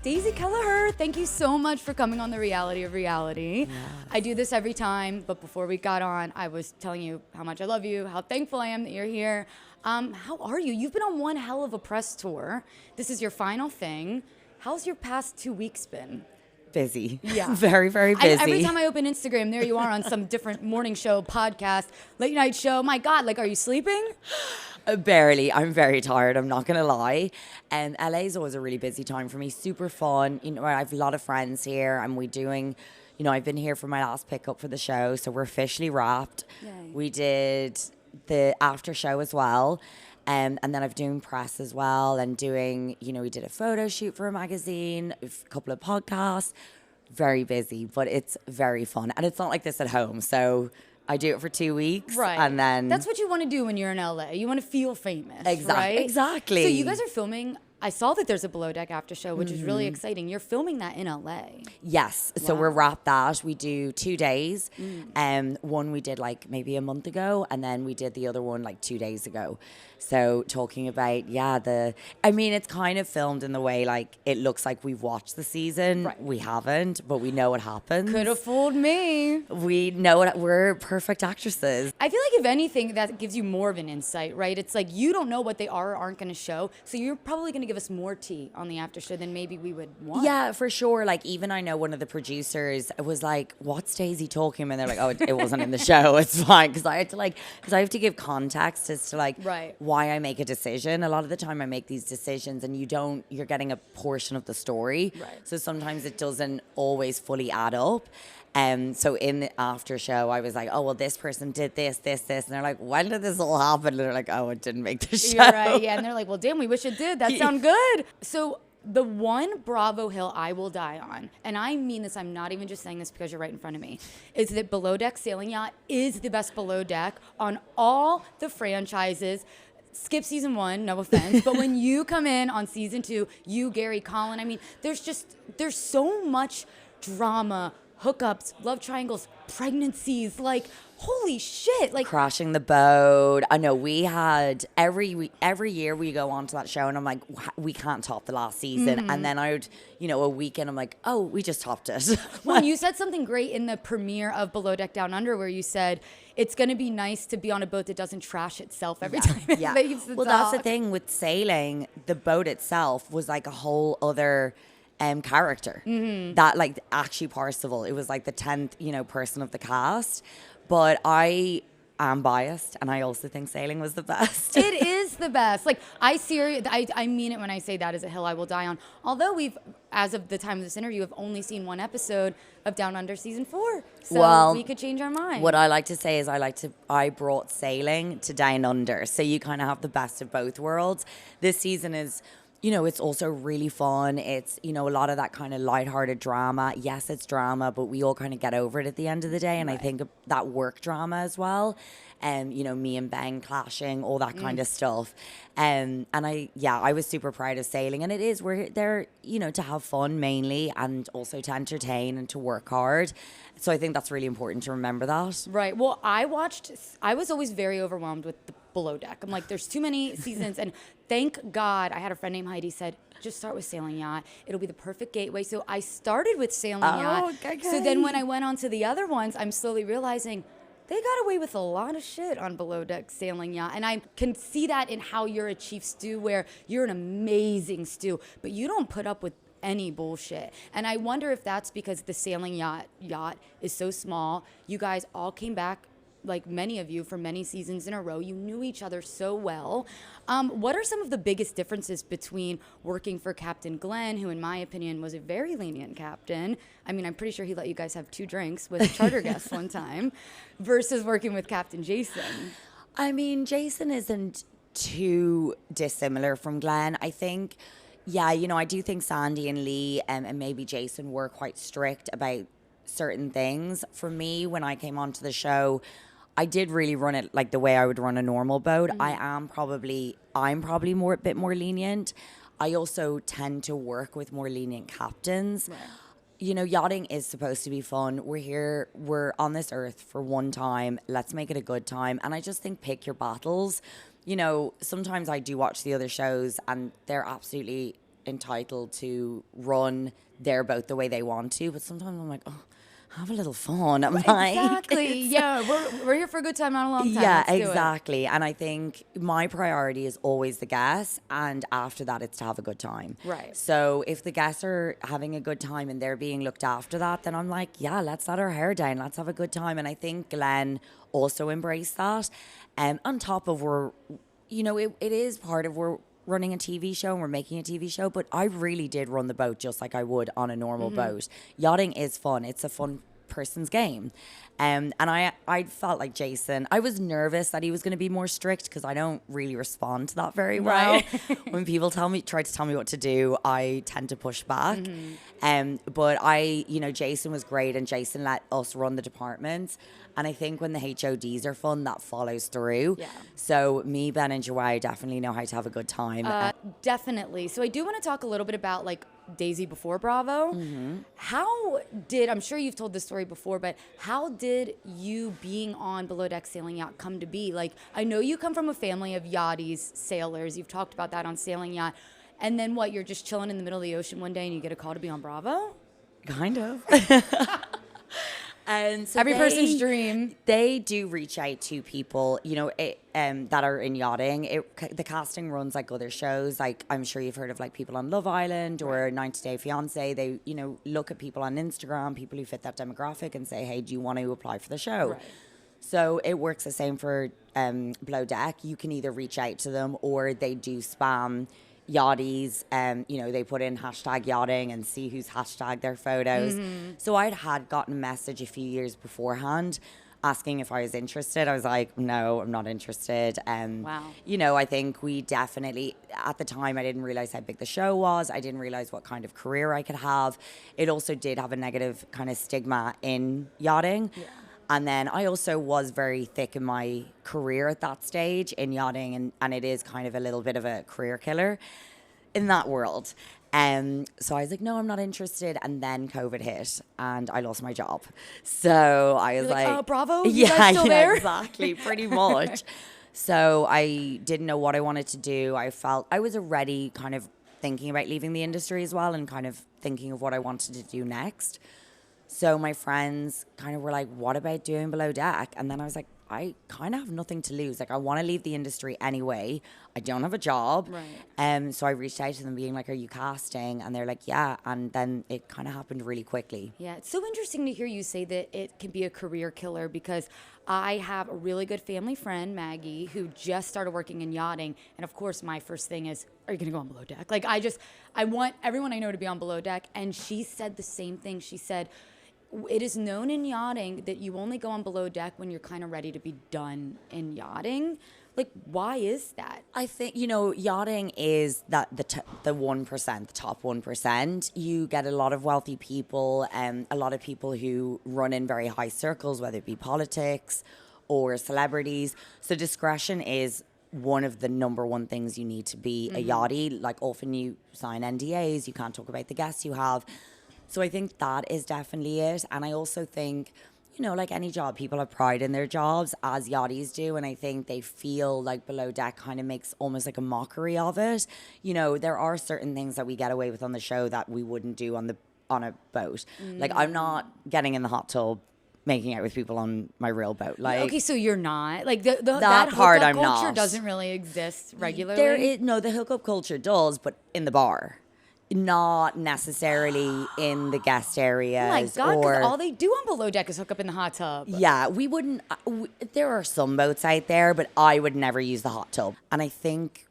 Daisy Kelliher, thank you so much for coming on The Reality of Reality. Yes. I do this every time, but before we got on, I was telling you how much I love you, how thankful I am that you're here. How are you? You've been on one hell of a press tour. This is your final thing. How's your past 2 weeks been? Busy. Yeah. Very, very busy. Every time I open Instagram, there you are on some different morning show, podcast, late night show. My God, like, are you sleeping? Barely. I'm very tired. I'm not going to lie. And LA is always a really busy time for me. Super fun. You know, I have a lot of friends here and we're doing, you know, I've been here for my last pickup for the show. So we're officially wrapped. Yay. We did the after show as well. And then I've doing press as well and doing, you know, we did a photo shoot for a magazine, a couple of podcasts. Very busy, but it's very fun. And it's not like this at home. So I do it for 2 weeks. Right. And then That's what you want to do when you're in LA. You want to feel famous. Exactly. Right? Exactly. So you guys are filming. I saw that there's a Below Deck after show, which is really exciting. You're filming that in LA. Yes. So Wow. we're wrapped that. We do 2 days. One we did like maybe a month ago, and then we did the other one like 2 days ago. So talking about, I mean, it's kind of filmed in the way like it looks like we've watched the season. Right. We haven't, but we know what happens. Could have fooled me. We know it. We're perfect actresses. I feel like if anything, that gives you more of an insight, right? It's like you don't know what they are or aren't going to show. So you're probably going to give us more tea on the after show than maybe we would want. Yeah, for sure. Like, even I know one of the producers was like, what's Daisy talking about? And they're like, oh, it wasn't in the show. It's fine. Because I have to give context as to like Right. why I make a decision. A lot of the time I make these decisions and you're getting a portion of the story. Right. So sometimes it doesn't always fully add up. So in the after show, I was like, oh, well, this person did this. And they're like, when did this all happen? And they're like, oh, it didn't make the show. You're right. Yeah. And they're like, well, damn, we wish it did. That sounds good. So the one Bravo hill I will die on, and I mean this, I'm not even just saying this because you're right in front of me, is that Below Deck Sailing Yacht is the best Below Deck on all the franchises. Skip season 1, no offense, but when you come in on season 2, you, Gary, Colin, I mean, there's so much drama, hookups, love triangles, pregnancies, like, holy shit. Like, crashing the boat. I know we had every year we go on to that show and I'm like, we can't top the last season. And then I would, you know, a weekend I'm like, oh, we just topped it. well, you said something great in the premiere of Below Deck Down Under where you said it's going to be nice to be on a boat that doesn't trash itself every time it leaves the Well, dock. that's the thing with sailing. The boat itself was like a whole other character that like actually Parsival. It was like the 10th, you know, person of the cast. But I am biased, and I also think sailing was the best. It is the best. Like, I mean it when I say that is a hill I will die on. Although we've, as of the time of this interview, have only seen one episode of Down Under season 4. So we could change our mind. What I like to say is I brought sailing to Down Under. So you kind of have the best of both worlds. This season is, you know, it's also really fun. It's, you know, a lot of that kind of lighthearted drama. Yes, it's drama, but we all kind of get over it at the end of the day. And I think that work drama as well. And, you know, me and Ben clashing, all that kind of stuff. And I was super proud of sailing. And it is, we're there, you know, to have fun mainly and also to entertain and to work hard. So I think that's really important to remember that. Right. Well, I was always very overwhelmed with the Below Deck. I'm like, there's too many seasons. And thank God, I had a friend named Heidi said, just start with Sailing Yacht. It'll be the perfect gateway. So I started with Sailing Yacht. Okay. So then when I went on to the other ones, I'm slowly realizing they got away with a lot of shit on Below Deck Sailing Yacht. And I can see that in how you're a chief stew, where you're an amazing stew, but you don't put up with any bullshit. And I wonder if that's because the Sailing Yacht is so small. You guys all came back, like many of you, for many seasons in a row. You knew each other so well. What are some of the biggest differences between working for Captain Glenn, who in my opinion was a very lenient captain? I mean, I'm pretty sure he let you guys have 2 drinks with charter guests one time, versus working with Captain Jason? I mean, Jason isn't too dissimilar from Glenn. I think, yeah, you know, I do think Sandy and Lee and maybe Jason were quite strict about certain things. For me, when I came onto the show, I did really run it like the way I would run a normal boat. I'm probably a bit more lenient. I also tend to work with more lenient captains. Right. yachting is supposed to be fun. We're here, we're on this earth for one time. Let's make it a good time. And I just think pick your battles. Sometimes I do watch the other shows and they're absolutely entitled to run their boat the way they want to. But sometimes I'm like, oh, have a little fun. I'm like, Exactly. Yeah, we're here for a good time, not a long time. yeah, Let's do it. exactly. And I think my priority is always the guests, and after that, it's to have a good time. Right. So if the guests are having a good time and they're being looked after that, then I'm like, yeah, let's let our hair down. Let's have a good time. And I think Glenn also embraced that. On top of it is part of we're running a TV show and we're making a TV show, but I really did run the boat just like I would on a normal boat. Yachting is fun. It's a fun person's game. And I felt like Jason, I was nervous that he was going to be more strict because I don't really respond to that very well. Right. When people try to tell me what to do, I tend to push back. But Jason was great, and Jason let us run the departments. And I think when the HODs are fun, that follows through. Yeah. So me, Ben, and João definitely know how to have a good time. Definitely. So I do want to talk a little bit about like Daisy before Bravo. I'm sure you've told this story before, but how did you being on Below Deck Sailing Yacht come to be? Like, I know you come from a family of yachties, sailors. You've talked about that on Sailing Yacht. And then what, you're just chilling in the middle of the ocean one day and you get a call to be on Bravo? Kind of. And so Every person's dream. They do reach out to people, that are in yachting. The casting runs like other shows. Like, I'm sure you've heard of like people on Love Island or 90 Day Fiancé. They, look at people on Instagram, people who fit that demographic, and say, hey, do you want to apply for the show? Right. So it works the same for Below Deck. You can either reach out to them or they do spam yachties. They put in hashtag yachting and see who's hashtagged their photos. So had gotten a message a few years beforehand asking if I was interested. I was like, no, I'm not interested. Wow. I think we definitely, at the time, I didn't realize how big the show was. I didn't realize what kind of career I could have. It also did have a negative kind of stigma in yachting. Yeah. And then I also was very thick in my career at that stage in yachting, and it is kind of a little bit of a career killer in that world. So I was like, no, I'm not interested. And then COVID hit and I lost my job. So I was like, Bravo? You guys still there? Exactly, pretty much. So I didn't know what I wanted to do. I felt I was already kind of thinking about leaving the industry as well and kind of thinking of what I wanted to do next. So my friends kind of were like, what about doing Below Deck? And then I was like, I kind of have nothing to lose. Like, I want to leave the industry anyway. I don't have a job. Right. So I reached out to them being like, are you casting? And they're like, yeah. And then it kind of happened really quickly. Yeah, it's so interesting to hear you say that it can be a career killer, because I have a really good family friend, Maggie, who just started working in yachting. And of course, my first thing is, are you going to go on Below Deck? Like, I want everyone I know to be on Below Deck. And she said the same thing. She said, it is known in yachting that you only go on Below Deck when you're kind of ready to be done in yachting. Like, why is that? I think, yachting is the 1%, the top 1%. You get a lot of wealthy people, a lot of people who run in very high circles, whether it be politics or celebrities. So discretion is one of the number one things you need to be a yachtie. Like, often you sign NDAs, you can't talk about the guests you have. So I think that is definitely it. And I also think, like any job, people have pride in their jobs, as yachties do. And I think they feel like Below Deck kind of makes almost like a mockery of it. There are certain things that we get away with on the show that we wouldn't do on a boat. Like, I'm not getting in the hot tub making out with people on my real boat. Like, okay, so you're not like that part. I'm culture not. Doesn't really exist regularly. The hookup culture does, but in the bar. Not necessarily in the guest areas. Oh my God, because all they do on Below Deck is hook up in the hot tub. Yeah, we wouldn't. There are some boats out there, but I would never use the hot tub. And I think,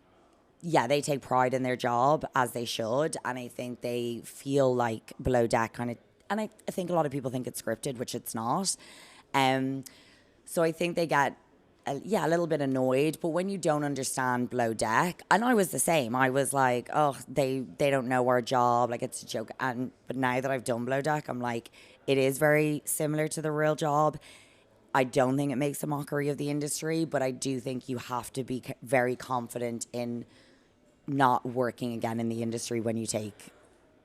they take pride in their job, as they should. And I think they feel like Below Deck kind of, and I think a lot of people think it's scripted, which it's not. So I think they get a little bit annoyed. But when you don't understand Below Deck, and I was the same, I was like, oh, they don't know our job, like, it's a joke. But now that I've done Below Deck, I'm like, it is very similar to the real job. I don't think it makes a mockery of the industry, but I do think you have to be very confident in not working again in the industry when you take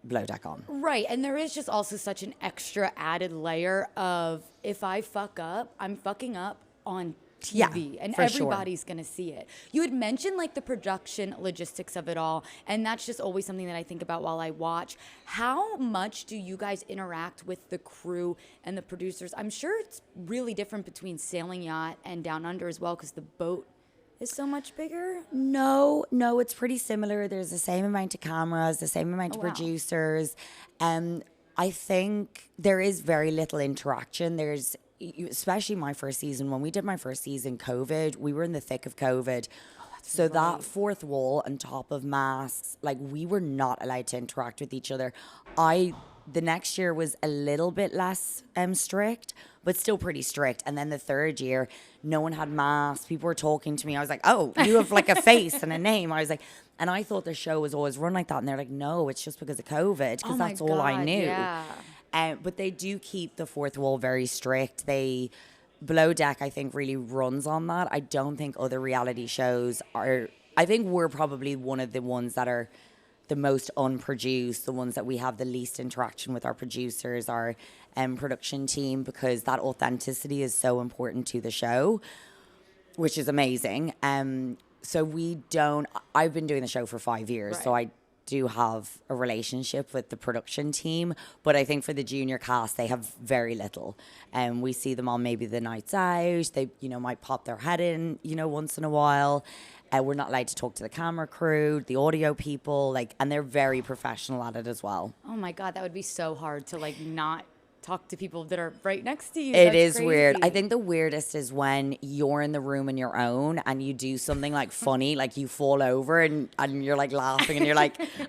Below Deck on. Right. And there is just also such an extra added layer of if I fuck up, I'm fucking up on TV, and for sure. everybody's going to see it. You had mentioned like the production logistics of it all, and that's just always something that I think about while I watch. How much do you guys interact with the crew and the producers? I'm sure it's really different between Sailing Yacht and Down Under as well, because the boat is so much bigger. No, it's pretty similar. There's the same amount of cameras, the same amount of wow. producers. I think there is very little interaction. There's, especially my first season, when we did my first season, COVID, we were in the thick of COVID. So that fourth wall on top of masks, like we were not allowed to interact with each other. The next year was a little bit less strict, but still pretty strict. And then the third year, no one had masks. People were talking to me. I was like, oh, you have like a face and a name. I was like, and I thought the show was always run like that. And they're like, no, it's just because of COVID, because that's all I knew. Yeah. But they do keep the fourth wall very strict. Below Deck, I think, really runs on that. I don't think other reality shows are. I think we're probably one of the ones that are the most unproduced, the ones that we have the least interaction with our producers, our production team, because that authenticity is so important to the show, which is amazing. So I've been doing the show for 5 years, so I do have a relationship with the production team, but I think for the junior cast, they have very little. We see them on maybe the nights out. They, might pop their head in, once in a while. We're not allowed to talk to the camera crew, the audio people, and they're very professional at it as well. Oh my God, that would be so hard to not talk to people that are right next to you. It is weird. I think the weirdest is when you're in the room on your own and you do something funny, like you fall over and you're laughing and you're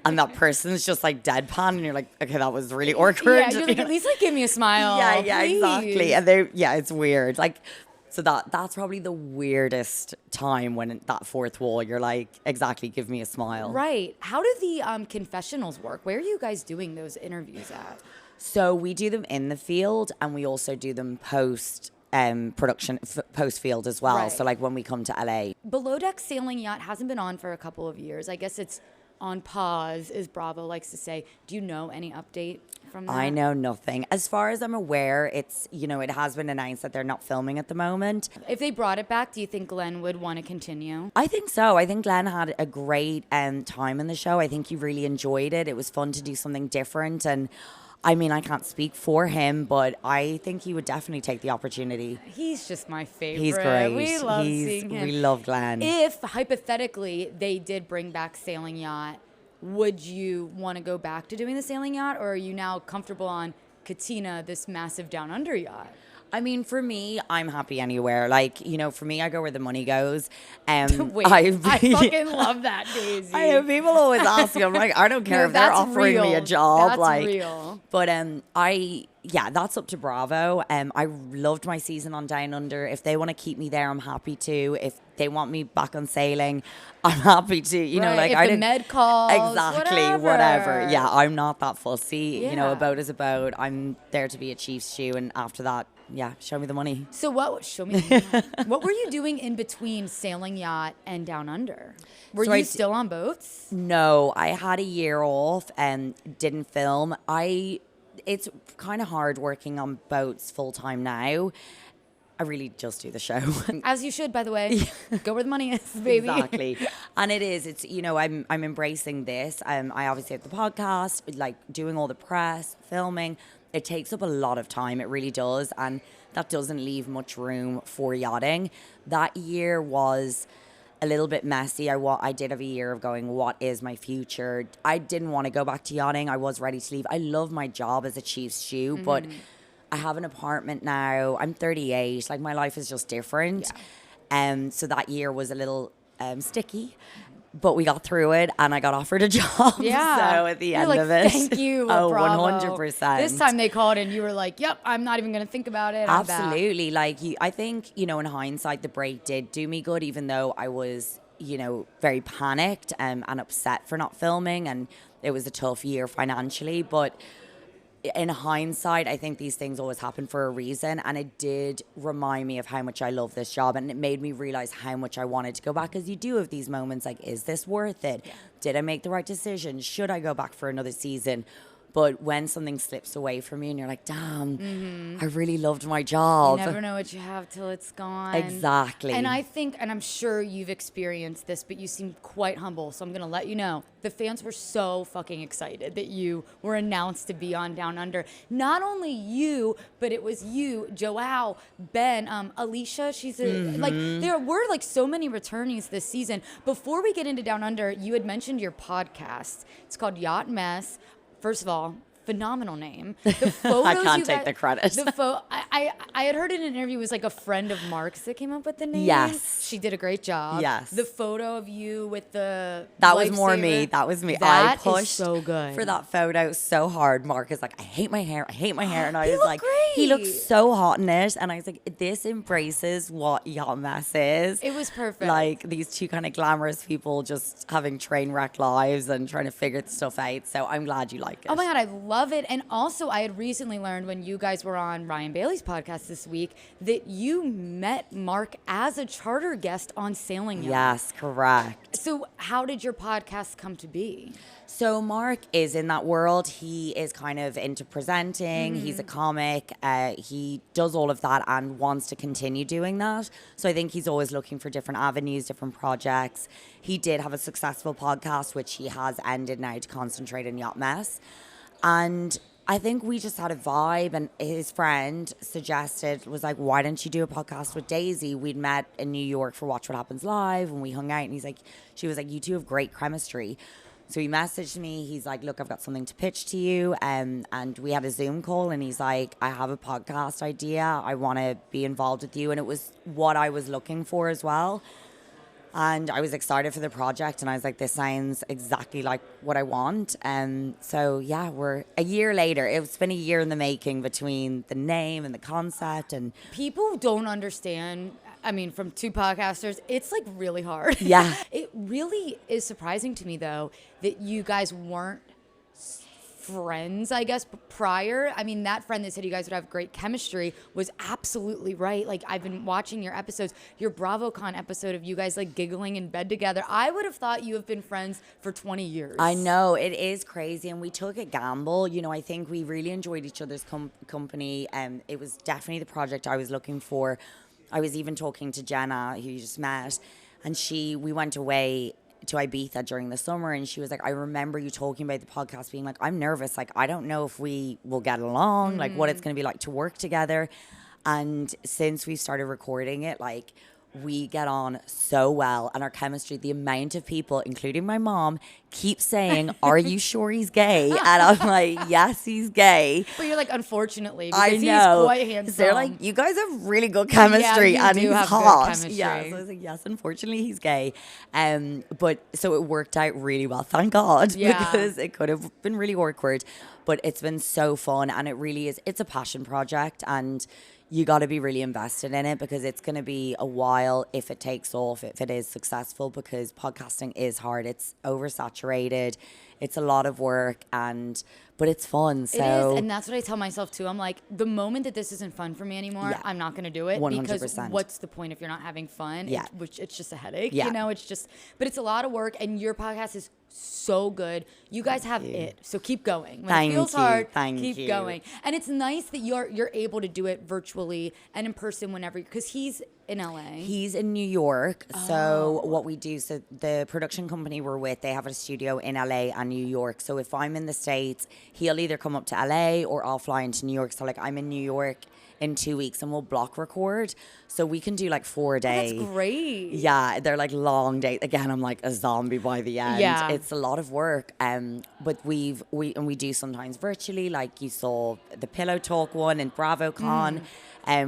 and that person's just deadpan and you're like, okay, that was really awkward. Yeah, you're at least give me a smile. Yeah, please. Exactly. And it's weird. So that's probably the weirdest time, when that fourth wall, you're exactly, give me a smile. Right. How do the confessionals work? Where are you guys doing those interviews at? So we do them in the field, and we also do them post production, post field as well. Right. So when we come to LA. Below Deck Sailing Yacht hasn't been on for a couple of years. I guess it's on pause, as Bravo likes to say. Do you know any update from that? I know nothing. As far as I'm aware, it's, it has been announced that they're not filming at the moment. If they brought it back, do you think Glenn would want to continue? I think so. I think Glenn had a great time in the show. I think he really enjoyed it. It was fun to do something different, and I can't speak for him, but I think he would definitely take the opportunity. He's just my favorite. He's great. We love seeing him. We love Glenn. If, hypothetically, they did bring back Sailing Yacht, would you want to go back to doing the Sailing Yacht, or are you now comfortable on Katina, this massive Down Under yacht? For me, I'm happy anywhere. For me, I go where the money goes. Wait, I fucking love that, Daisy. I know people always ask me. I'm like, I don't care if they're offering me a job. That's real. But that's up to Bravo. I loved my season on Down Under. If they want to keep me there, I'm happy to. If they want me back on sailing, I'm happy to. If the med calls, exactly, whatever. Yeah, I'm not that fussy. Yeah. A boat is a boat. I'm there to be a chief's shoe, and after that, show me the money. So what were you doing in between Sailing Yacht and Down Under? Were you still on boats? No, I had a year off and didn't film. It's kind of hard working on boats full time now. I really just do the show. As you should, by the way. Go where the money is, baby. Exactly. And it is. It's, I'm embracing this. I obviously have the podcast, doing all the press, filming. It takes up a lot of time. It really does. And that doesn't leave much room for yachting. That year was a little bit messy. I did have a year of going, what is my future? I didn't want to go back to yachting. I was ready to leave. I love my job as a chief's shoe, but I have an apartment now. I'm 38. My life is just different. Yeah. So that year was a little sticky. But we got through it, and I got offered a job. Yeah. So at the end of it. Thank you, Oh, Bravo. 100%. This time they called, and you were like, yep, I'm not even going to think about it. Absolutely. I think, in hindsight, the break did do me good, even though I was, very panicked and upset for not filming, and it was a tough year financially. But in hindsight, I think these things always happen for a reason, and it did remind me of how much I love this job, and it made me realize how much I wanted to go back, because you do have these moments is this worth it? Yeah. Did I make the right decision? Should I go back for another season? But when something slips away from you and you're like, damn, I really loved my job. You never know what you have till it's gone. Exactly. And I think, and I'm sure you've experienced this, but you seem quite humble. So I'm going to let you know. The fans were so fucking excited that you were announced to be on Down Under. Not only you, but it was you, João, Ben, Alicia. She's like, there were like so many returnees this season. Before we get into Down Under, you had mentioned your podcast. It's called Yacht Mess. First of all, phenomenal name. The photos I can't take the credit. I had heard in an interview it was like a friend of Mark's that came up with the name. Yes. She did a great job. Yes. The photo of you with the That was more lifesaver. me. That was me. That I pushed is so good. for that photo so hard. Mark is like, I hate my hair. I hate my hair. And I You was look like, great. he looks so hot in it. And I was like, this embraces what Yacht Mess is. It was perfect. Like these two kind of glamorous people just having train wreck lives and trying to figure stuff out. So I'm glad you like it. Oh my God, I love it. And also, I had recently learned when you guys were on Ryan Bailey's podcast this week that you met Mark as a charter guest on Sailing Yacht. Yes, correct. So how did your podcast come to be? So Mark is in that world. He is kind of into presenting. He's a comic. He does all of that and wants to continue doing that. So I think he's always looking for different avenues, different projects. He did have a successful podcast, which he has ended now to concentrate on Yacht Mess. And I think we just had a vibe, and his friend suggested, was like, why don't you do a podcast with Daisy? We'd met in New York for Watch What Happens Live, and we hung out, and she was like, you two have great chemistry. So he messaged me. He's like, look, I've got something to pitch to you. And we had a Zoom call, and he's like, I have a podcast idea. I want to be involved with you. And it was what I was looking for as well. And I was excited for the project, and I was like, this sounds exactly like what I want. So yeah, we're a year later. It's been a year in the making between the name and the concept. And People don't understand. I mean, from two podcasters, it's like really hard. Yeah. It really is surprising to me, though, that you guys weren't friends, I guess, prior. I mean, that friend that said you guys would have great chemistry was absolutely right. Like, I've been watching your episodes, your BravoCon episode of you guys like giggling in bed together. I would have thought you have been friends for 20 years. I know, it is crazy, and we took a gamble. You know, I think we really enjoyed each other's company, and it was definitely the project I was looking for. I was even talking to Jenna, who you just met, and we went away to Ibiza during the summer, and she was like, I remember you talking about the podcast being like, I'm nervous, like I don't know if we will get along, like what it's going to be like to work together. And since we started recording it, like we get on so well, and our chemistry, the amount of people, including my mom, keep saying, are you sure he's gay? And I'm like, yes, he's gay. But you're like, unfortunately, because I know. he's quite handsome. They're like, you guys have really good chemistry, Yeah, you and do he's have good hot. chemistry. Yeah, so I was like, yes, unfortunately, he's gay. But so it worked out really well, thank God, Yeah. because it could have been really awkward. But it's been so fun, and it really is. It's a passion project, and you got to be really invested in it, because it's going to be a while if it takes off, if it is successful, because podcasting is hard. It's oversaturated. It's a lot of work, but it's fun. So it is, and that's what I tell myself too. I'm like, the moment that this isn't fun for me anymore, Yeah. I'm not going to do it. 100%. Because what's the point if you're not having fun? Yeah. Which it's just a headache. Yeah. You know, but it's a lot of work, and your podcast is so good. You guys have it, so keep going. When Thank it feels you. hard, Thank keep you. going. And it's nice that you're able to do it virtually and in person whenever, because he's in LA. He's in New York. So what we do, so the production company we're with, they have a studio in LA and New York. So if I'm in the States, he'll either come up to LA or I'll fly into New York. So like I'm in New York in 2 weeks, and we'll block record. So we can do like 4 days. That's great. Yeah, they're like long days. Again, I'm like a zombie by the end. Yeah. It's a lot of work. But we do sometimes virtually, like you saw the Pillow Talk one in BravoCon.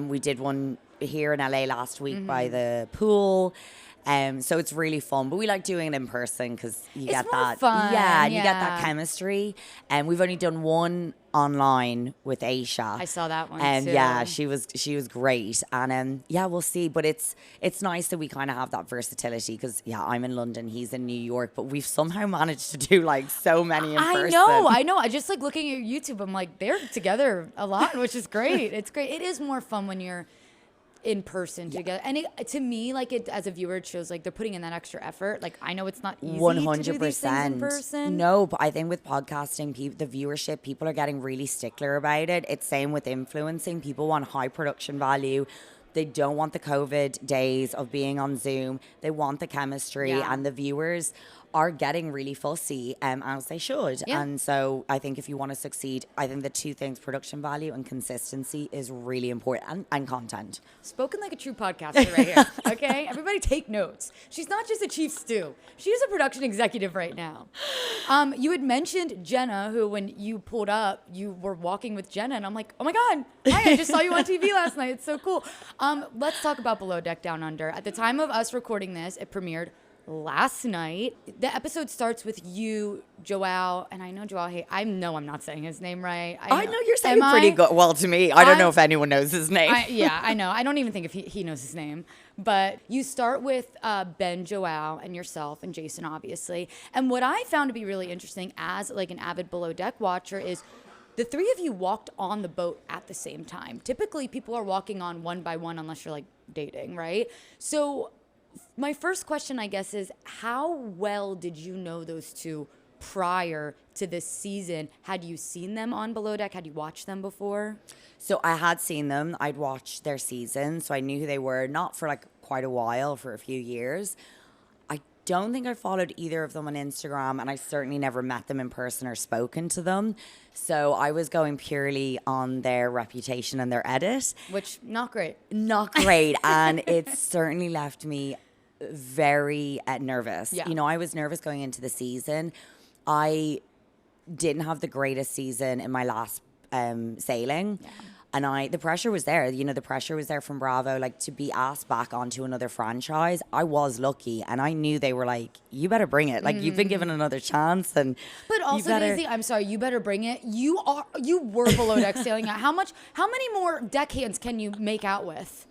We did one here in LA last week by the pool. So it's really fun, but we like doing it in person because you get more that. fun, Yeah, and you get that yeah. chemistry. And we've only done one online with Aisha. I saw that one And too. yeah, she was great. And yeah, we'll see. But it's nice that we kind of have that versatility, because yeah, I'm in London, he's in New York, but we've somehow managed to do like so many in person. I know. I just like looking at YouTube. I'm like, they're together a lot, which is great. It's great. It is more fun when you're in person together. And to me, like it as a viewer, it shows like they're putting in that extra effort. Like I know it's not easy to do these things in person. No, but I think with podcasting, the viewership, people are getting really stickler about it. It's same with influencing. People want high production value. They don't want the COVID days of being on Zoom. They want the chemistry, and the viewers are getting really fussy, as they should. Yeah. And so I think if you want to succeed, I think the two things, production value and consistency, is really important, and content. Spoken like a true podcaster right here. Okay, everybody take notes. She's not just a chief stew. She is a production executive right now. You had mentioned Jenna, who when you pulled up, you were walking with Jenna, and I'm like, oh my God, hi, I just saw you on TV last night. It's so cool. Let's talk about Below Deck Down Under. At the time of us recording this, it premiered last night. The episode starts with you, João, and I know João. Hey, I know I'm not saying his name right. I know you're saying pretty good. Well, to me, I don't know if anyone knows his name. Yeah, I know. I don't even think if he knows his name. But you start with Ben, João, and yourself, and Jason, obviously. And what I found to be really interesting as like an avid Below Deck watcher is the three of you walked on the boat at the same time. Typically, people are walking on one by one unless you're like dating, right? So my first question, I guess, is how well did you know those two prior to this season? Had you seen them on Below Deck? Had you watched them before? So I had seen them. I'd watched their season, so I knew who they were, not for like quite a while, for a few years. I don't think I followed either of them on Instagram, and I certainly never met them in person or spoken to them. So I was going purely on their reputation and their edit. Which, not great. Not great. And it certainly left me very nervous. Yeah. You know, I was nervous going into the season. I didn't have the greatest season in my last sailing. Yeah. And the pressure was there. You know, the pressure was there from Bravo. Like, to be asked back onto another franchise, I was lucky. And I knew they were like, you better bring it. Like, you've been given another chance. And but also, Daisy, I'm sorry, you better bring it. You were Below Deck Sailing Yacht. How many more deckhands can you make out with?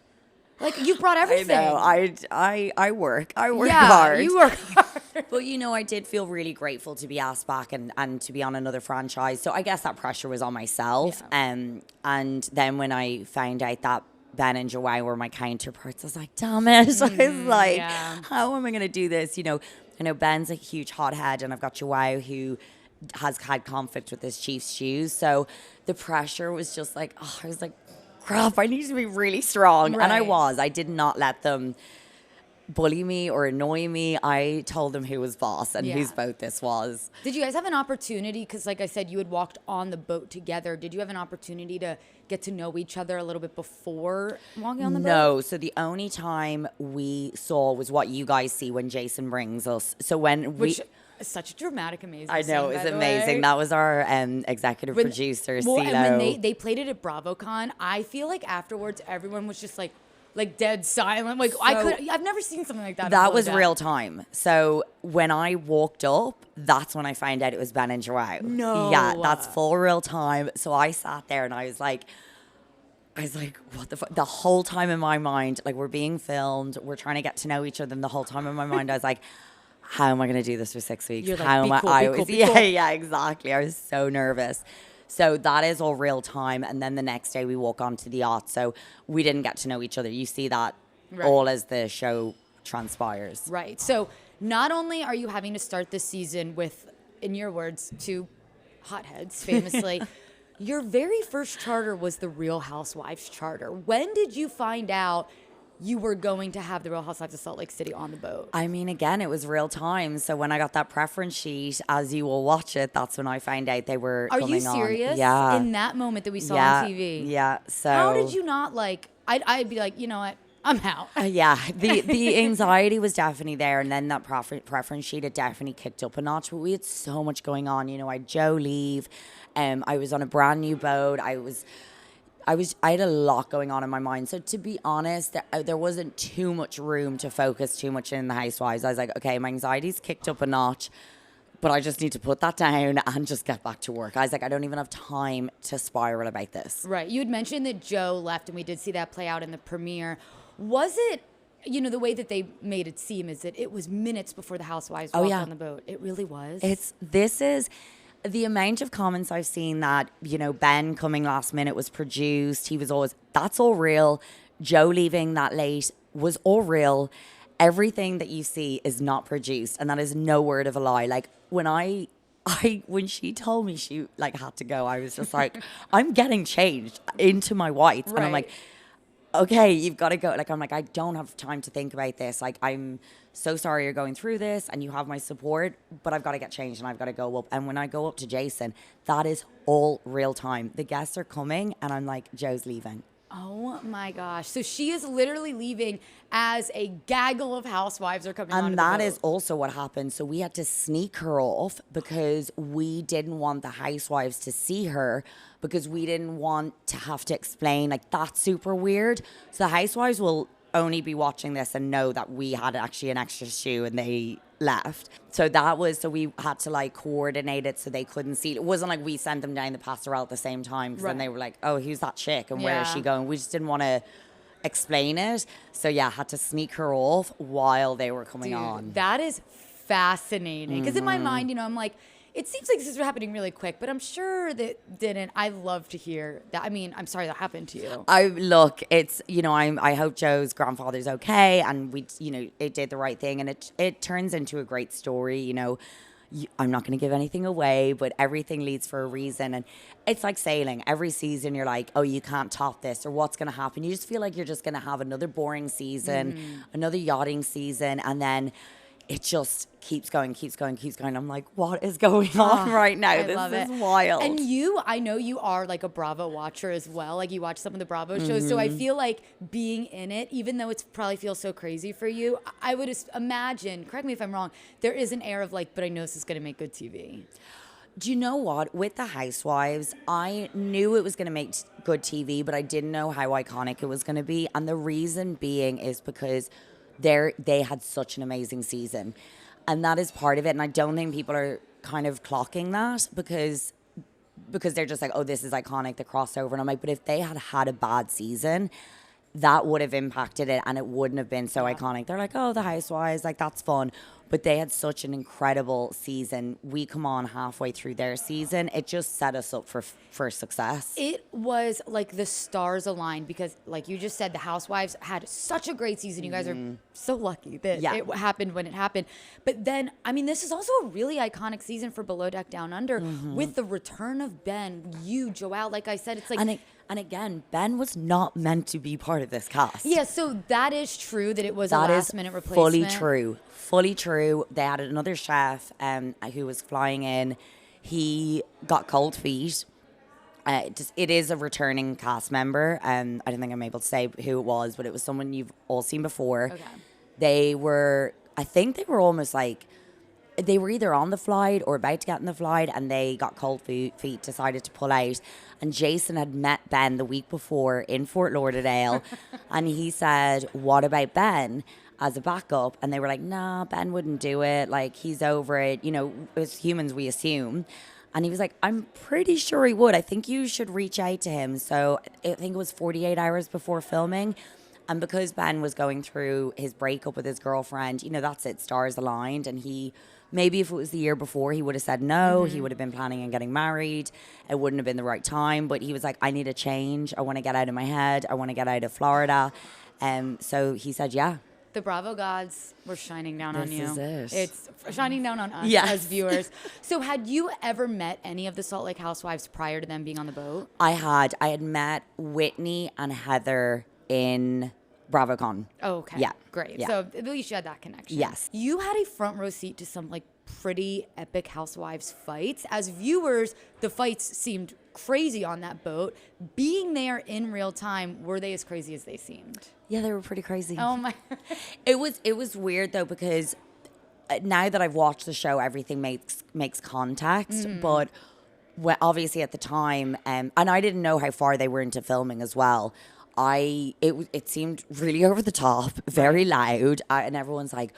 Like, you've brought everything. I know. I work hard. You work hard. But, you know, I did feel really grateful to be asked back and to be on another franchise. So I guess that pressure was on myself. Yeah. And then when I found out that Ben and João were my counterparts, I was like, damn it. I was like, how am I going to do this? You know, I know Ben's a huge hothead, and I've got João who has had conflict with his chief's shoes. So the pressure was just like, I was like, crap, I need to be really strong. Right. And I was. I did not let them bully me or annoy me. I told them who was boss and whose boat this was. Did you guys have an opportunity, because like I said, you had walked on the boat together. Did you have an opportunity to get to know each other a little bit before walking on the boat? No. So the only time we saw was what you guys see when Jason brings us. So Which is such a dramatic, amazing I know, scene, it's amazing. That was our executive producer, Well, CeeLo. and when they played it at BravoCon, I feel like afterwards everyone was just like dead silent. Like, I've never seen something like that. That was real time. So when I walked up, that's when I found out it was Ben and João. No. Yeah, that's full real time. So I sat there and I was like, what the fuck? The whole time in my mind, like, we're being filmed, we're trying to get to know each other. And the whole time in my mind, I was like, how am I going to do this for 6 weeks? You're like, how am be cool, I? be cool, be Yeah, cool. yeah, exactly. I was so nervous. So that is all real time. And then the next day we walk onto the yacht. So we didn't get to know each other. You see that all as the show transpires. Right. So not only are you having to start this season with, in your words, two hotheads, famously, your very first charter was the Real Housewives charter. When did you find out you were going to have the Real Housewives of Salt Lake City on the boat? I mean, again, it was real time. So when I got that preference sheet, as you will watch it, that's when I found out they were coming on. Are you serious? Yeah. In that moment that we saw on TV? Yeah. So how did you not I'd be like, you know what? I'm out. Yeah. The anxiety was definitely there. And then that preference sheet, it definitely kicked up a notch. But we had so much going on. You know, I had Joe leave. I was on a brand new boat. I had a lot going on in my mind. So to be honest, there wasn't too much room to focus too much in the Housewives. I was like, okay, my anxiety's kicked up a notch, but I just need to put that down and just get back to work. I was like, I don't even have time to spiral about this. Right. You had mentioned that Joe left, and we did see that play out in the premiere. Was it, you know, the way that they made it seem is that it was minutes before the Housewives walked on the boat. It really was. This is the amount of comments I've seen that, you know, Ben coming last minute was produced. He was always, that's all real. Joe leaving that late was all real. Everything that you see is not produced, and that is no word of a lie. Like when she told me she like had to go, I was just like, I'm getting changed into my whites, and I'm like, okay, you've got to go. Like, I'm like, I don't have time to think about this. Like, I'm so sorry you're going through this, and you have my support, but I've got to get changed, and I've got to go up. And when I go up to Jason, that is all real time. The guests are coming, and I'm like, Joe's leaving. Oh my gosh. So she is literally leaving as a gaggle of housewives are coming on. And that is also what happened. So we had to sneak her off because we didn't want the housewives to see her, because we didn't want to have to explain, like, that's super weird. So the housewives will only be watching this and know that we had actually an extra shoe and they left. So we had to like coordinate it so they couldn't see it. It wasn't like we sent them down the passerelle at the same time, because then they were like, oh, who's that chick and where is she going? We just didn't want to explain it. So yeah, had to sneak her off while they were coming on. That is fascinating. Because in my mind, I'm like, it seems like this is happening really quick, but I'm sure that didn't. I love to hear that. I mean, I'm sorry that happened to you. It's, I hope Joe's grandfather's okay, and it did the right thing, and it turns into a great story. I'm not going to give anything away, but everything leads for a reason. And it's like sailing. Every season you're like, oh, you can't top this, or what's going to happen. You just feel like you're just going to have another boring season, another yachting season, and then it just keeps going. I'm like, what is going on right now? This is wild. And I know you are like a Bravo watcher as well. Like, you watch some of the Bravo shows. So I feel like being in it, even though it probably feels so crazy for you, I would imagine, correct me if I'm wrong, there is an air of like, but I know this is going to make good TV. Do you know what? With the Housewives, I knew it was going to make good TV, but I didn't know how iconic it was going to be. And the reason being is because they had such an amazing season, and that is part of it. And I don't think people are kind of clocking that because they're just like, oh, this is iconic, the crossover. And I'm like, but if they had a bad season, that would have impacted it, and it wouldn't have been so iconic. They're like, oh, the Housewives, like, that's fun. But they had such an incredible season. We come on halfway through their season. It just set us up for success. It was like the stars aligned, because like you just said, the Housewives had such a great season. You guys are so lucky that it happened when it happened. But then, I mean, this is also a really iconic season for Below Deck Down Under with the return of Ben, João. Like I said, it's like... And again, Ben was not meant to be part of this cast. Yeah, so that is true that it was a last-minute replacement. Fully true. They had another chef who was flying in. He got cold feet. It is a returning cast member. I don't think I'm able to say who it was, but it was someone you've all seen before. Okay. I think they were almost like, they were either on the flight or about to get on the flight, and they got cold feet, decided to pull out. And Jason had met Ben the week before in Fort Lauderdale, and he said, what about Ben as a backup? And they were like, nah, Ben wouldn't do it. Like, he's over it. As humans, we assume. And he was like, I'm pretty sure he would. I think you should reach out to him. So I think it was 48 hours before filming. And because Ben was going through his breakup with his girlfriend, that's it, stars aligned. And maybe if it was the year before, he would have said no. He would have been planning on getting married. It wouldn't have been the right time. But he was like, I need a change. I want to get out of my head. I want to get out of Florida. So he said, yeah. The Bravo gods were shining down on you. This is it. It's shining down on us as viewers. So had you ever met any of the Salt Lake Housewives prior to them being on the boat? I had met Whitney and Heather in BravoCon. Oh, okay. Yeah. Great. Yeah. So at least you had that connection. Yes. You had a front row seat to some like pretty epic Housewives fights. As viewers, the fights seemed crazy on that boat. Being there in real time, were they as crazy as they seemed? Yeah, they were pretty crazy. Oh my. It was weird though, because now that I've watched the show, everything makes context. But obviously at the time, and I didn't know how far they were into filming as well. It seemed really over the top, very loud, and everyone's like,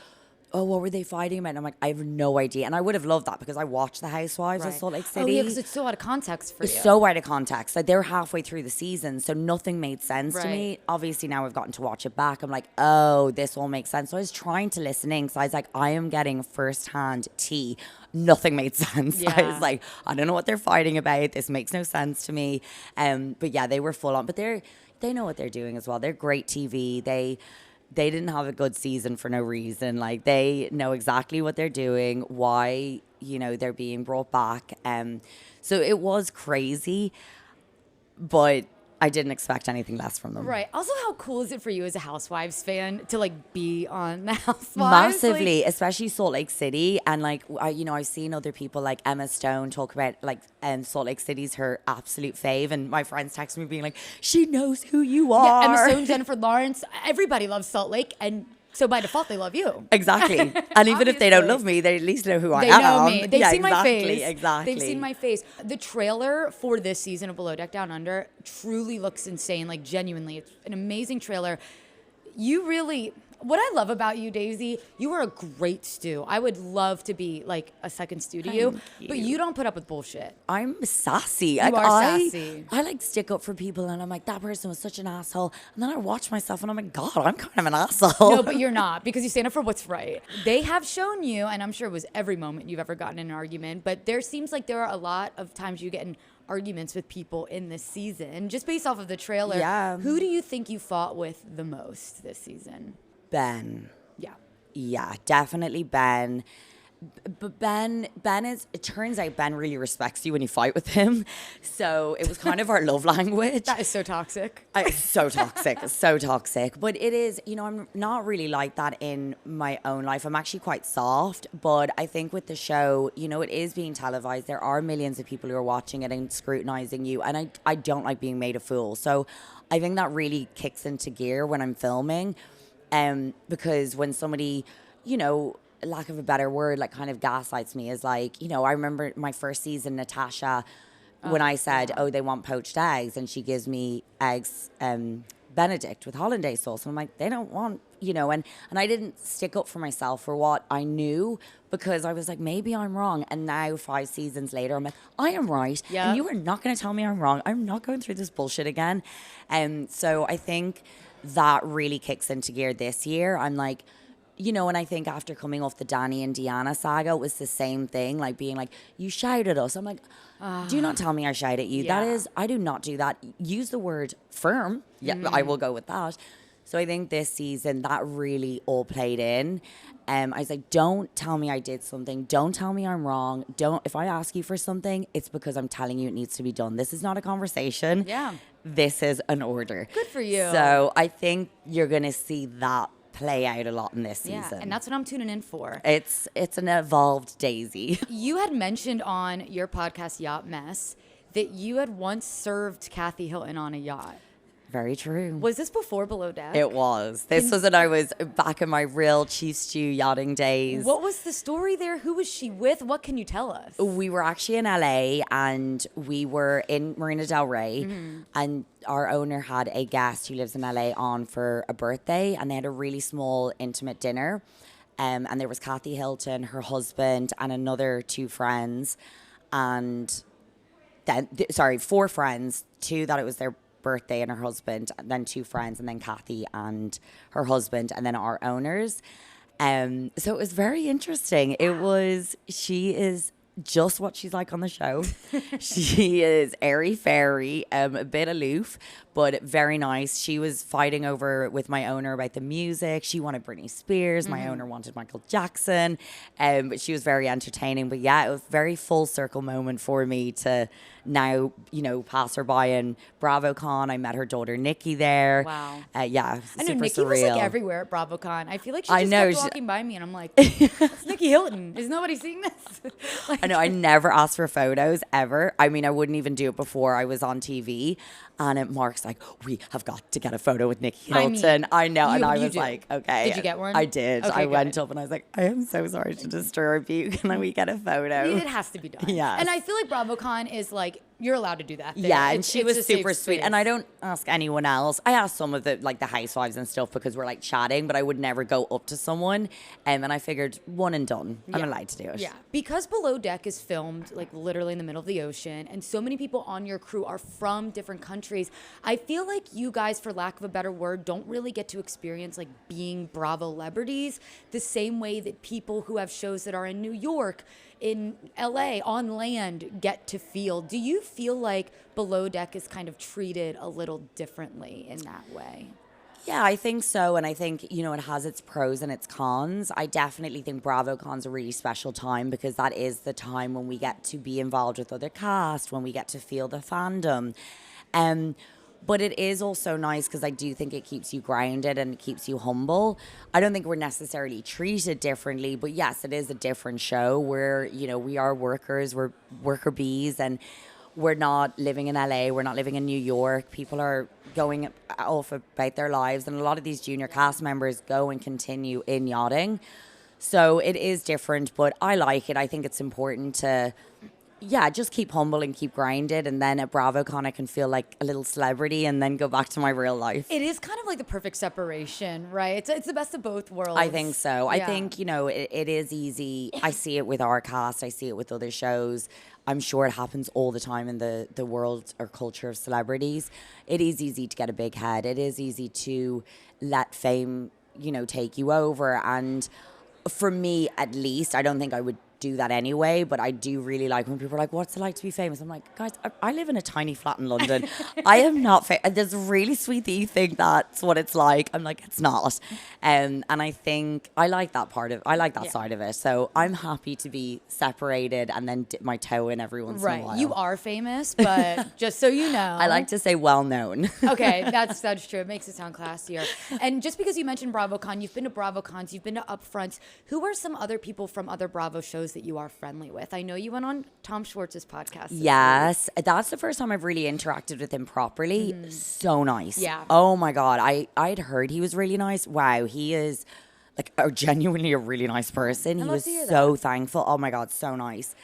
oh, what were they fighting about? And I'm like, I have no idea. And I would have loved that because I watched the Housewives of Salt Lake City. Oh, yeah, because it's so out of context for you. So out of context. Like, they're halfway through the season, so nothing made sense to Right. me. Obviously, now I've gotten to watch it back. I'm like, oh, this all makes sense. So I was trying to listen in because I was like, I am getting firsthand tea. Nothing made sense. I Yeah. was like, I don't know what they're fighting about. This makes no sense to me. But yeah, they were full on. But they know what they're doing as well. They're great TV. They didn't have a good season for no reason. Like, they know exactly what they're doing, why, they're being brought back. So it was crazy, but I didn't expect anything less from them. Right. Also, how cool is it for you as a Housewives fan to like be on the Housewives? Massively, Like, especially Salt Lake City. And like, I've seen other people like Emma Stone talk about like Salt Lake City's her absolute fave. And my friends text me being like, she knows who you are. yeah, Emma Stone, Jennifer Lawrence, everybody loves Salt Lake, and so by default they love you. Exactly. And even if they don't Obviously. love me, they at least know who I They am. know me. They've Yeah, seen my face. Exactly. They've seen my face. The trailer for this season of Below Deck Down Under truly looks insane. Like, genuinely, it's an amazing trailer. What I love about you, Daisy, you are a great stew. I would love to be like a second stew to you, Thank but you. you don't put up with bullshit. I'm sassy. You are sassy. I like stick up for people, and I'm like, that person was such an asshole. And then I watch myself, and I'm like, God, I'm kind of an asshole. No, but you're not, because you stand up for what's right. They have shown you, and I'm sure it was every moment you've ever gotten in an argument, but there seems like there are a lot of times you get in arguments with people in this season. Just based off of the trailer, Yeah. who do you think you fought with the most this season? Ben. Yeah. Yeah, definitely Ben. But Ben is, it turns out Ben really respects you when you fight with him. So it was kind of our love language. That is so toxic. So toxic, so toxic. But it is, I'm not really like that in my own life. I'm actually quite soft. But I think with the show, it is being televised. There are millions of people who are watching it and scrutinizing you. And I don't like being made a fool. So I think that really kicks into gear when I'm filming. Because when somebody, lack of a better word, like kind of gaslights me, is like, I remember my first season, Natasha, when I said, oh, they want poached eggs, and she gives me eggs Benedict with hollandaise sauce. And I'm like, they don't want, and I didn't stick up for myself for what I knew, because I was like, maybe I'm wrong. And now 5 seasons later, I'm like, I am right. Yeah. And you are not going to tell me I'm wrong. I'm not going through this bullshit again. So I think that really kicks into gear this year. I'm like, and I think after coming off the Danny and Deanna saga, it was the same thing, like being like, you shouted at us. I'm like, do not tell me I shout at you. Yeah. That is, I do not do that. Use the word firm. Yeah, I will go with that. So I think this season that really all played in. I was like, don't tell me I did something. Don't tell me I'm wrong. If I ask you for something, it's because I'm telling you it needs to be done. This is not a conversation. Yeah. This is an order. Good for you. So I think you're going to see that play out a lot in this season. Yeah, and that's what I'm tuning in for. It's an evolved Daisy. You had mentioned on your podcast, Yacht Mess, that you had once served Kathy Hilton on a yacht. Very true. Was this before Below Deck? It was. This was when I was back in my real chief stew yachting days. What was the story there? Who was she with? What can you tell us? We were actually in LA, and we were in Marina Del Rey, and our owner had a guest who lives in LA on for a birthday, and they had a really small, intimate dinner. And there was Kathy Hilton, her husband, and another 2 friends, and then 4 friends, 2 that it was their birthday and her husband, and then 2 friends, and then Kathy and her husband, and then our owners. So it was very interesting. She is just what she's like on the show. She is airy fairy, a bit aloof, but very nice. She was fighting over with my owner about the music. She wanted Britney Spears. My owner wanted Michael Jackson. But she was very entertaining. But yeah, it was a very full circle moment for me to now, pass her by in BravoCon. I met her daughter Nikki there. Wow. Yeah, I know super Nikki surreal. was like everywhere at BravoCon. I feel like she I just know, kept walking by me, and I'm like, it's Nikki Hilton. Is nobody seeing this? Like, I know, I never asked for photos ever. I mean, I wouldn't even do it before I was on TV. And Mark's like, we have got to get a photo with Nikki Hilton. I know. And I you was do. like, okay. Did you get one? I did. Okay, I went good. up and I was like, I am so sorry to destroy our view. Can we get a photo? It has to be done. Yes. And I feel like BravoCon is like you're allowed to do that. There. Yeah, and she was a safe super sweet. space. And I don't ask anyone else. I asked some of the housewives and stuff because we're like chatting, but I would never go up to someone. And I figured one and done. I'm allowed to do it. Yeah, because Below Deck is filmed like literally in the middle of the ocean, and so many people on your crew are from different countries. I feel like you guys, for lack of a better word, don't really get to experience like being Bravo celebrities the same way that people who have shows that are in New York, in LA, on land get to feel. Do you feel like Below Deck is kind of treated a little differently in that way? Yeah, I think so. And I think, it has its pros and its cons. I definitely think BravoCon's a really special time because that is the time when we get to be involved with other cast, when we get to feel the fandom. But it is also nice because I do think it keeps you grounded and it keeps you humble. I don't think we're necessarily treated differently, but yes, it is a different show where, we are workers, we're worker bees, and we're not living in LA, we're not living in New York. People are going off about their lives, and a lot of these junior cast members go and continue in yachting. So it is different, but I like it. I think it's important to just keep humble and keep grounded. And then at BravoCon, I can feel like a little celebrity and then go back to my real life. It is kind of like the perfect separation, right? It's the best of both worlds. I think so. Yeah. I think, it is easy. I see it with our cast. I see it with other shows. I'm sure it happens all the time in the world or culture of celebrities. It is easy to get a big head. It is easy to let fame, take you over. And for me, at least, I don't think I would do that anyway, but I do really like when people are like, what's it like to be famous? I'm like, guys, I live in a tiny flat in London. I am not famous. There's really sweet that you think that's what it's like. I'm like, it's not. And I think I like that side of it. So I'm happy to be separated and then dip my toe in every once in a while. You are famous, but just so you know. I like to say well known. Okay, that's true. It makes it sound classier. And just because you mentioned BravoCon, you've been to BravoCons, you've been to Upfronts. Who are some other people from other Bravo shows that you are friendly with? I know you went on Tom Schwartz's podcast. Yes, that's the first time I've really interacted with him properly. So nice. Yeah. Oh my God, I'd heard he was really nice. Wow, he is like genuinely a really nice person. He was so thankful. Oh my God, so nice.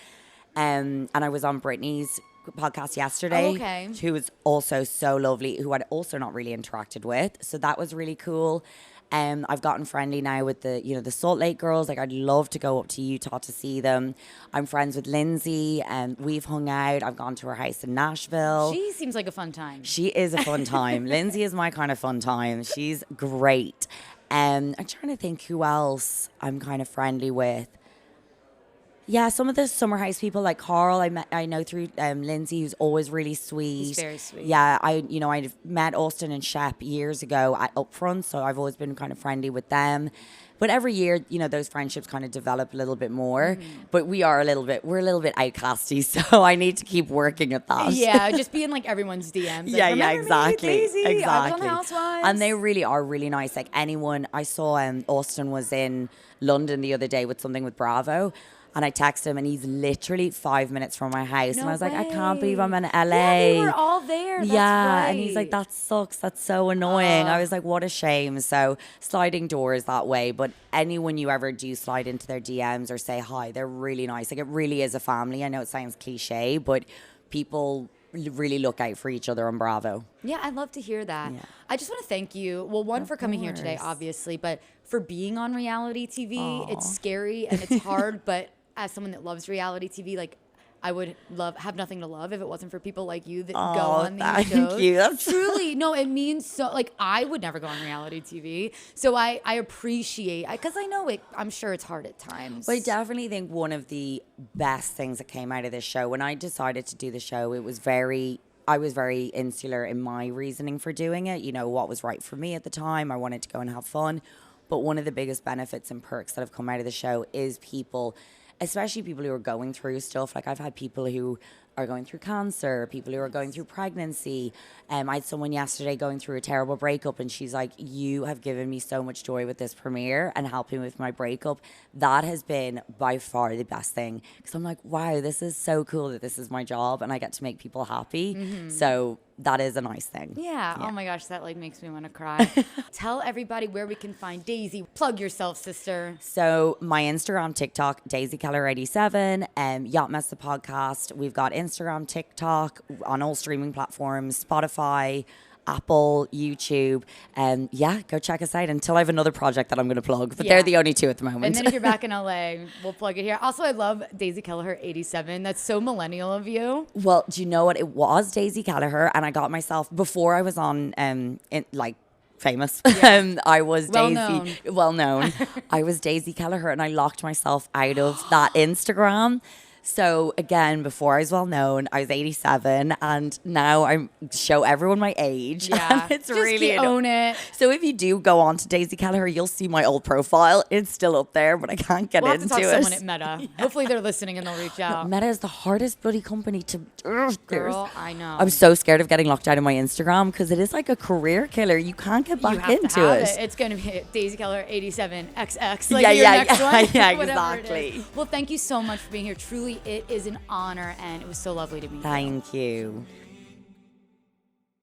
And I was on Brittany's podcast yesterday, who was also so lovely, who I'd also not really interacted with. So that was really cool. I've gotten friendly now with the Salt Lake girls. Like, I'd love to go up to Utah to see them. I'm friends with Lindsay, and we've hung out. I've gone to her house in Nashville. She seems like a fun time. She is a fun time. Lindsay is my kind of fun time. She's great. I'm trying to think who else I'm kind of friendly with. Yeah, some of the Summer House people like Carl, I know through Lindsay, who's always really sweet. He's very sweet. Yeah, I've met Austin and Shep years ago at Upfront, so I've always been kind of friendly with them. But every year, those friendships kind of develop a little bit more. But we're a little bit outcasty, so I need to keep working at that. Yeah, just being like everyone's DMs. Like, yeah, exactly. Me, Daisy? Exactly. I was on Housewives. And they really are really nice. Like, anyone, I saw Austin was in London the other day with something with Bravo. And I texted him, and he's literally 5 minutes from my house. And I was like, I can't believe I'm in LA. Yeah, we were all there. That's right. And he's like, that sucks. That's so annoying. I was like, what a shame. So sliding doors that way. But anyone you ever do slide into their DMs or say hi, they're really nice. Like, it really is a family. I know it sounds cliche, but people really look out for each other on Bravo. Yeah, I'd love to hear that. Yeah. I just want to thank you. Well, one, for coming here today, obviously, but for being on reality TV. Aww. It's scary and it's hard, but as someone that loves reality TV, like, I would have nothing to love if it wasn't for people like you that go on these shows. Thank you. That's truly, no, it means so. Like, I would never go on reality TV, so I appreciate, because I know it. I'm sure it's hard at times. But I definitely think one of the best things that came out of this show, when I decided to do the show, I was very insular in my reasoning for doing it. What was right for me at the time. I wanted to go and have fun. But one of the biggest benefits and perks that have come out of the show is people, especially people who are going through stuff. Like, I've had people who are going through cancer, people who are going through pregnancy. I had someone yesterday going through a terrible breakup, and she's like, you have given me so much joy with this premiere and helping with my breakup. That has been by far the best thing, because I'm like, wow, this is so cool that this is my job and I get to make people happy. So that is a nice thing. Yeah. Oh my gosh, that like makes me want to cry. Tell everybody where we can find Daisy. Plug yourself, sister. So my Instagram, TikTok, Daisy Kelliher 87, Yacht Mess the podcast. We've got Instagram, TikTok on all streaming platforms, Spotify, Apple, YouTube. Yeah, go check us out until I have another project that I'm going to plug. But they're the only two at the moment. And then if you're back in LA, we'll plug it here. Also, I love Daisy Kelliher 87. That's so millennial of you. Well, do you know what? It was Daisy Kelliher, and I got myself, before I was on, famous. Yeah. I was Well known. I was Daisy Kelliher, and I locked myself out of that Instagram. So again, before I was well known, I was 87, and now I show everyone my age. Yeah, and it's just really own it. So if you do go on to Daisy Kelliher, you'll see my old profile. It's still up there, but I can't get We'll have into to talk it. to someone at Meta. Hopefully they're listening and they'll reach out. Meta is the hardest bloody company to. Girl, I know. I'm so scared of getting locked out of my Instagram because it is like a career killer. You can't get back into it. It's going to be Daisy Kelliher 87XX. Yeah, your next one, yeah, whatever it exactly. is. Well, thank you so much for being here. Truly, it is an honor, and it was so lovely to meet you. Thank you.